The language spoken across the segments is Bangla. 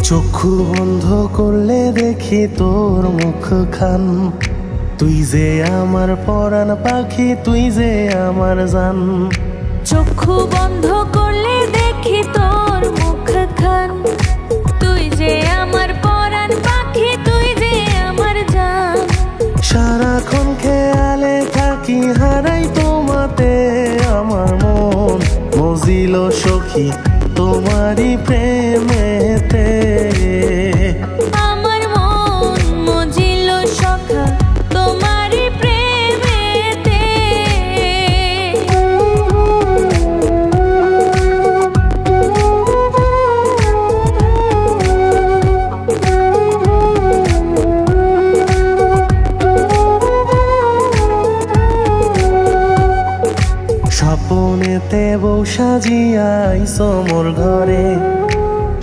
চক্ষু বন্ধ করলে দেখি তোর মুখখান, তুই যে আমার পরাণ পাখি, তুই যে আমার জান। চক্ষু বন্ধ করলে দেখি তোর মুখখান, তুই যে আমার পরাণ পাখি, তুই যে আমার জান। সারাক্ষণ খেয়ালে থাকি, হারাই তোমাতে আমার মন মজিল সখী তোমারই প্রেমেতে। আমার মন মজিল সখা তোমারই প্রেমেতে। স্বপনেতে বউ সাজিয়াইছো মোর ঘরে,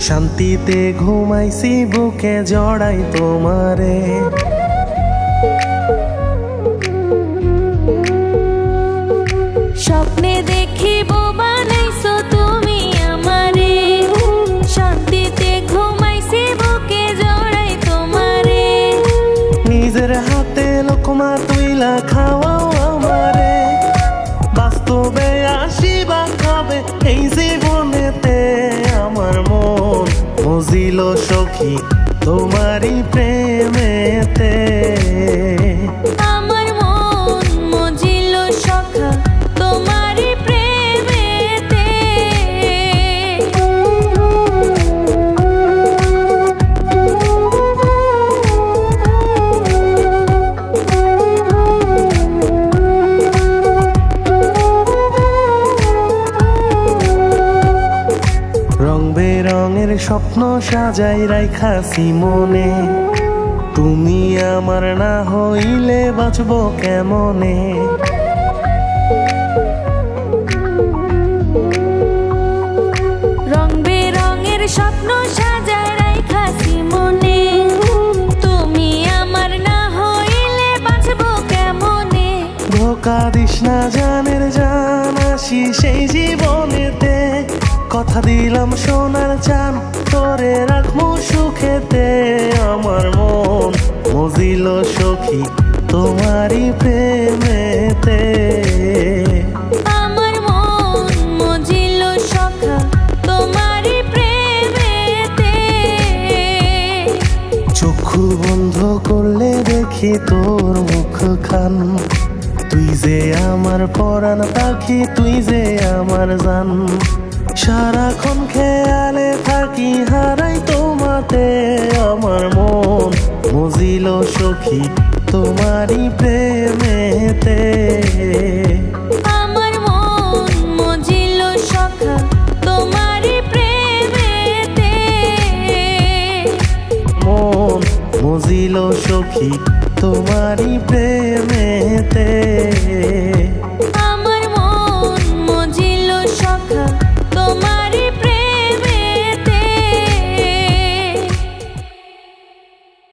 শান্তিতে ঘুমাইছি বুকে জড়াই তোমারে। স্বপ্নে দেখিব বানাইছো তুমি আমারে, শান্তিতে ঘুমাইছি বুকে জড়াই তোমারে। নিজের হাতে লোকমা তুইলা খাওয়াও আমারে, বাস্তবে আসিবা খাবে এই জীবনেতে। আমার মন মজিল সখী তোমারই প্রেমেতে। আমার মন মজিল সখা তোমারই প্রেমেতে। রং বেরঙের স্বপ্ন সাজাই রাইখাছি মনে, তুমি আমার না হইলে বাঁচব কেমনে। রং বেরঙের স্বপ্ন সাজায় রাইখাছি মনে, তুমি আমার না হইলে বাঁচবো কেমনে। ধোকা দিস না জানের জান, আসি সেই জীবনেতে। কথা দিলাম সোনার চান, তোরে রাখবো সুখেতে। আমার মন মজিল সখী তোমারই প্রেমেতে। আমার মন মজিল সখা তোমারই প্রেমেতে। চক্ষু বন্ধ করলে দেখি তোর মুখখান, তুই যে আমার পরাণ পাখি, তুই যে আমার জান। সারাক্ষণ খেয়ালে থাকি, হারাই তোমাতে আমার মন মজিল সখী তোমারই প্রেমেতে।